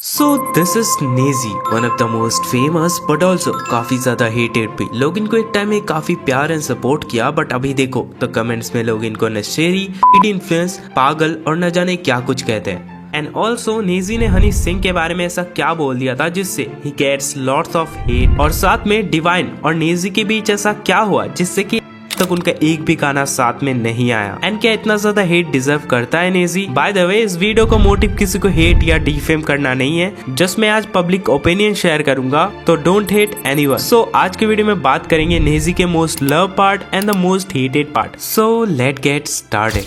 So this is Nazy, one of the most famous but also काफी ज्यादा hated भी। लोग इनको एक टाइम में काफी प्यार एंड सपोर्ट किया, बट अभी देखो तो कमेंट्स में लोग इनको नशेरी, इन्फ्लुएंस, पागल और न जाने क्या कुछ कहते हैं। एंड ऑल्सो नेजी ने हनी सिंह के बारे में ऐसा क्या बोल दिया था जिससे ही गेट्स लॉट्स ऑफ हेट, और साथ में डिवाइन और नेजी के बीच ऐसा क्या हुआ जिससे कि तक उनका एक भी गाना साथ में नहीं आया। एंड क्या इतना ज्यादा हेट डिजर्व करता है नेजी? बाय द वे, इस वीडियो का मोटिव किसी को हेट या डिफेम करना नहीं है, जस्ट मैं आज पब्लिक ओपिनियन शेयर करूंगा, तो डोंट हेट एनीवन। सो आज के वीडियो में बात करेंगे नेजी के most love part and the most hated part. So let get started.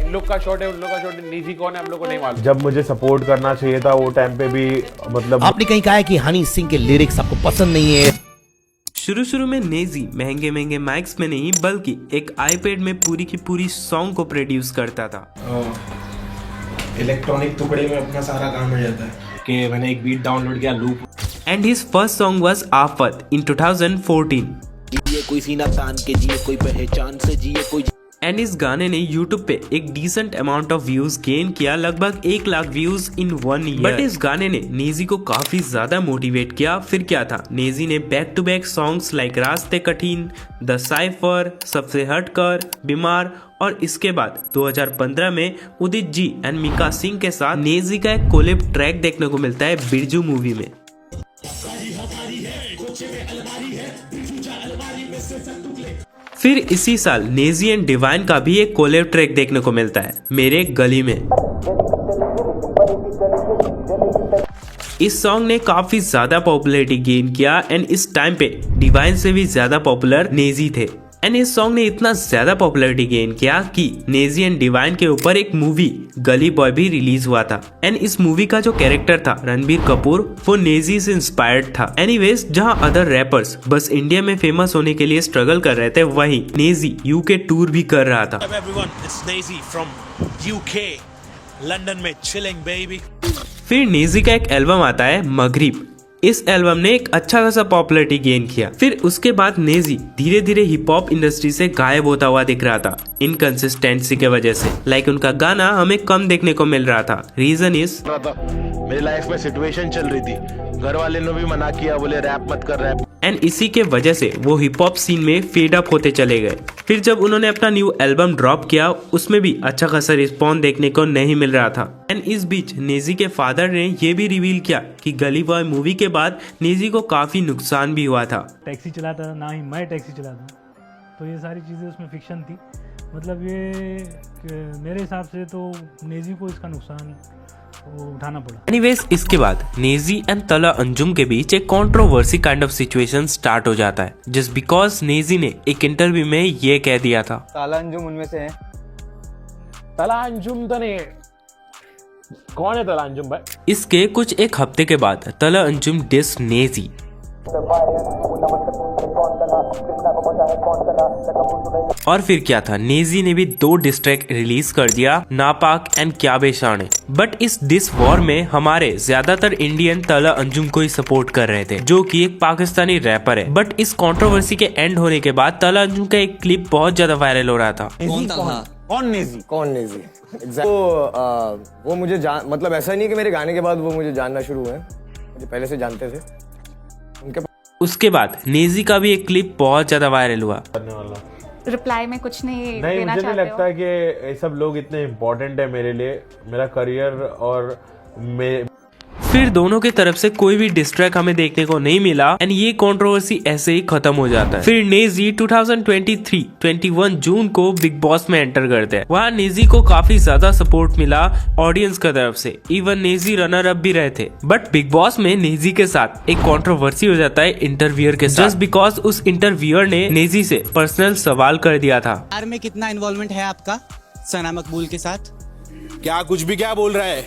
इन लोग का शॉट है, उन लोग का शॉट है, निजी कौन है हम लोग को नहीं मालूम। जब मुझे सपोर्ट करना चाहिए था वो टाइम पे भी मतलब आपने कहीं कहा है कि हनी सिंह के लिरिक्स आपको पसंद नहीं है। शुरू में नेजी महंगे माइक्स में नहीं बल्कि एक आईपैड में पूरी की पूरी सॉन्ग को प्रोड्यूस करता था। इलेक्ट्रॉनिक टुकड़े में अपना सारा काम हो जाता है कि मैंने एक बीट डाउनलोड किया, loop. And his first song was आफत इन 2014। जिए कोई सीना तान के जिए, कोई पहचान से जिए, कोई। एंड इस गाने ने YouTube पे एक decent amount of views gain किया, लगभग 1 lakh views in 1 year. But इस गाने ने नेजी को काफी ज्यादा मोटिवेट किया। फिर क्या था, नेजी ने back to back songs like रास्ते कठिन, द साइफर, सबसे हटकर, बीमार, और इसके बाद 2015 में उदित जी एंड मिका सिंह के साथ नेजी का एक कोलैब ट्रैक देखने को मिलता है बिरजू मूवी में। फिर इसी साल नेजी एंड डिवाइन का भी एक कोलैब ट्रैक देखने को मिलता है मेरे गली में। इस सॉन्ग ने काफी ज्यादा पॉपुलैरिटी गेन किया एंड इस टाइम पे डिवाइन से भी ज्यादा पॉपुलर नेजी थे। एंड इस सॉन्ग ने इतना ज्यादा पॉपुलैरिटी गेन किया कि नेजी एंड डिवाइन के ऊपर एक मूवी गली बॉय भी रिलीज हुआ था। एंड इस मूवी का जो कैरेक्टर था रणबीर कपूर, वो नेजी से इंस्पायर्ड था। एनीवेज, जहां अदर रैपर्स बस इंडिया में फेमस होने के लिए स्ट्रगल कर रहे थे, वहीं नेजी यूके टूर भी कर रहा था। लंदन में चिलिंग बेबी। फिर नेजी का एक एल्बम आता है मगरिब। इस एल्बम ने एक अच्छा खासा पॉपुलैरिटी गेन किया। फिर उसके बाद नेजी धीरे धीरे हिप हॉप इंडस्ट्री से गायब होता हुआ दिख रहा था इनकंसिस्टेंसी के वजह से। लाइक उनका गाना हमें कम देखने को मिल रहा था। रीजन इज मेरी लाइफ में सिचुएशन चल रही थी, घर वाले ने भी मना किया, बोले रैप मत कर रैप। एंड इसी के वजह से वो हिप हॉप सीन में फेड अप होते चले गए। फिर जब उन्होंने अपना न्यू एल्बम ड्रॉप किया, उसमें भी अच्छा खासा रिस्पॉन्स देखने को नहीं मिल रहा था। एंड इस बीच नेजी के फादर ने ये भी रिवील किया कि गली बॉय मूवी के बाद नेजी को काफी नुकसान भी हुआ था। टैक्सी चलाता था, ना ही मैं टैक्सी चलाता, तो ये सारी चीज़ें उसमें फिक्शन थी। मतलब ये मेरे हिसाब से तो नेजी को इसका नुकसान उठाना पड़ा। एनीवेज, इसके बाद नेजी एंड तला अंजुम के बीच एक controversy kind of situation start हो जाता है, जस्ट बिकॉज नेजी ने एक इंटरव्यू में ये कह दिया था। तला अंजुम उनमें से है। तला अंजुम तो नहीं, कौन है तला अंजुम भाई? इसके कुछ एक हफ्ते के बाद तला अंजुम डिस नेजी। और फिर क्या था, नेजी ने भी 2 डिस ट्रैक रिलीज कर दिया, नापाक एंड क्या बेशाने। बट इस डिस वॉर में हमारे ज्यादातर इंडियन तला अंजुम को ही सपोर्ट कर रहे थे, जो कि एक पाकिस्तानी रैपर है। बट इस कंट्रोवर्सी के एंड होने के बाद तला अंजुम का एक क्लिप बहुत ज्यादा वायरल हो रहा था। कौन नेजी? वो मुझे मतलब ऐसा नहीं कि मेरे गाने के बाद वो मुझे जानना शुरू हुए, मुझे पहले से जानते थे उनके। उसके बाद नेजी का भी एक क्लिप बहुत ज्यादा वायरल हुआ। रिप्लाई में कुछ नहीं देना मुझे नहीं चाहते लगता कि ये सब लोग इतने इम्पोर्टेंट है मेरे लिए, मेरा करियर और फिर दोनों की तरफ से कोई भी डिस्ट्रैक्ट हमें देखने को नहीं मिला एंड ये कंट्रोवर्सी ऐसे ही खत्म हो जाता है। फिर नेजी 2021 जून को बिग बॉस में एंटर करते हैं। वहाँ नेजी को काफी ज्यादा सपोर्ट मिला ऑडियंस की तरफ से, इवन नेजी रनर अप भी रहे थे। बट बिग बॉस में नेजी के साथ एक कंट्रोवर्सी हो जाता है इंटरव्यूअर के साथ, जस्ट बिकॉज उस इंटरव्यूअर ने नेजी से पर्सनल सवाल कर दिया था। प्यार में कितना इन्वॉल्वमेंट है आपका सना मकबूल के साथ? क्या कुछ भी क्या बोल रहा है?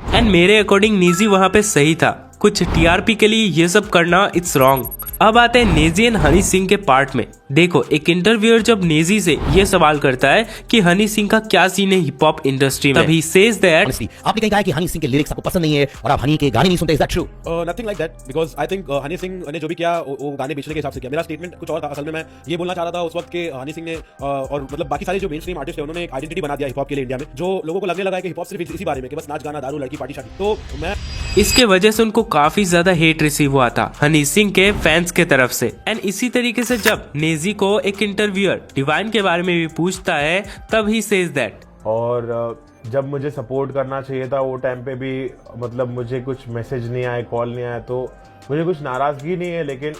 एंड मेरे अकॉर्डिंग नेजी वहाँ पे सही था। कुछ टीआरपी के लिए ये सब करना इट्स रॉन्ग। अब आते हैं नेजी एंड हनी सिंह के पार्ट में। देखो, एक इंटरव्यूअर जब नेजी से ये सवाल करता है कि हनी सिंह का क्या सीन है हिप हॉप इंडस्ट्री में, तभी सेज दैट आपने कहीं कहा कि हनी सिंह के लिरिक्स आपको पसंद नहीं है और आप हनी के गाने नहीं सुनते, is that true? Nothing like that, because I think Honey Singh ने जो भी किया वो गाने बेचने के हिसाब से किया। मेरा स्टेटमेंट कुछ और था। असल में मैं ये बोलना चाह रहा था उस वक्त के हनी सिंह ने और मतलब बाकी सारे जो मेन स्ट्रीम आर्टिस्ट है उन्होंने एक आइडेंटिटी बना दिया हिप हॉप के लिए इंडिया में, जो लोगों को लगने लगा है कि हिप हॉप सिर्फ इसी बारे में कि बस नाच गाना दारू लड़की पार्टी शादी। तो मैं इसके वजह से उनको काफी ज्यादा हेट रिसीव हुआ था हनी सिंह के फैंस के तरफ से। एंड इसी तरीके से जब नेजी को एक इंटरव्यूअर डिवाइन के बारे में भी पूछता है तब ही सेज दैट, और जब मुझे सपोर्ट करना चाहिए था वो टाइम पे भी मतलब मुझे कुछ मैसेज नहीं आए, कॉल नहीं आया, तो मुझे कुछ नाराजगी नहीं है, लेकिन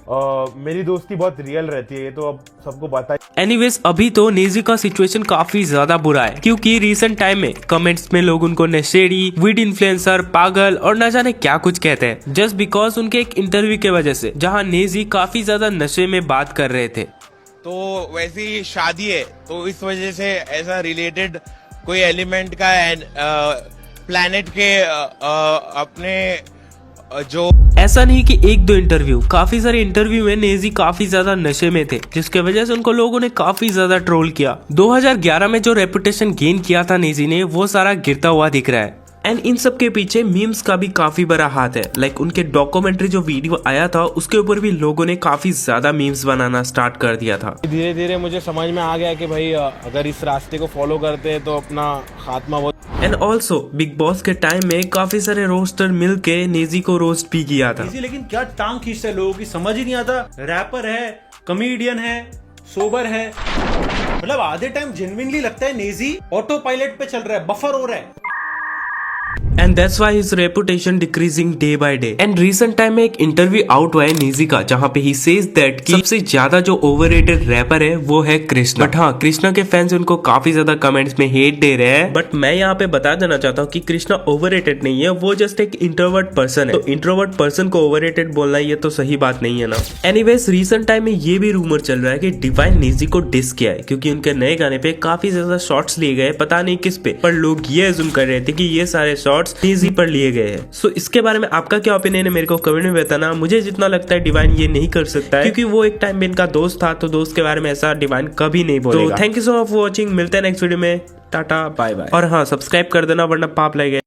मेरी दोस्ती बहुत रियल रहती है, ये तो अब सबको पता है। एनीवेज, अभी तो नेजी का सिचुएशन काफी ज्यादा बुरा है क्योंकि रिसेंट टाइम में कमेंट्स में लोग उनको नशेड़ी, वीड इन्फ्लुएंसर, पागल और न जाने क्या कुछ कहते हैं, जस्ट बिकॉज उनके एक इंटरव्यू के वजह से जहां नेजी काफी ज्यादा नशे में बात कर रहे थे। तो वैसी शादी है तो इस वजह से ऐसा रिलेटेड कोई एलिमेंट का प्लैनेट के अपने जो ऐसा नहीं कि एक दो इंटरव्यू, काफी सारे इंटरव्यू में नेजी काफी ज्यादा नशे में थे, जिसके वजह से उनको लोगों ने काफी ज्यादा ट्रोल किया। 2011 में जो रेपुटेशन गेन किया था नेजी ने वो सारा गिरता हुआ दिख रहा है। एंड इन सब के पीछे मीम्स का भी काफी बड़ा हाथ है। लाइक उनके डॉक्यूमेंट्री जो वीडियो आया था उसके ऊपर भी लोगों ने काफी ज्यादा मीम्स बनाना स्टार्ट कर दिया था। धीरे धीरे मुझे समझ में आ गया कि भाई अगर इस रास्ते को फॉलो करते हैं तो अपना खात्मा वो। एंड ऑल्सो बिग बॉस के टाइम में काफी सारे रोस्टर मिल के नेजी को रोस्ट भी किया था। लेकिन क्या टांग खींचता है, लोगों की समझ ही नहीं आता। रैपर है, कॉमेडियन है, सोबर है, मतलब आधे टाइम जेन्युइनली लगता है नेजी ऑटो पायलट पे चल रहा है, बफर हो रहा है। And that's why his reputation decreasing day by day. And recent time में एक इंटरव्यू आउट हुआ है नेजी का जहां पे ही सेज दैट कि सबसे ज्यादा जो ओवररेटेड रैपर है वो है कृष्णा। बट हाँ, कृष्णा के फैंस उनको काफी ज्यादा कमेंट्स में हेट दे रहे हैं। बट मैं यहाँ पे बता देना चाहता हूँ कि कृष्णा ओवररेटेड नहीं है, वो जस्ट एक इंट्रोवर्ट पर्सन है। तो इंट्रोवर्ट पर्सन को ओवररेटेड बोलना ये तो सही बात नहीं है ना। एनीवेज, रिसेंट टाइम में ये भी रूमर चल रहा है कि डिवाइन नेजी को डिस किया है क्योंकि उनके नए गाने पे काफी ज्यादा शॉर्ट्स लिए गए, पता नहीं किस पे, पर लोग ये अज्यूम कर रहे थे कि ये सारे शॉर्ट्स नेजी पर लिए गए हैं। सो इसके बारे में आपका क्या ओपिनियन है मेरे को कमेंट में बताना। मुझे जितना लगता है डिवाइन ये नहीं कर सकता है क्योंकि वो एक टाइम में इनका दोस्त था, तो दोस्त के बारे में ऐसा डिवाइन कभी नहीं बोलेगा। तो thank you so much for watching, मिलते हैं नेक्स्ट वीडियो में, टाटा बाय बाय। और हाँ, सब्सक्राइब कर देना वरना पाप लगेगा।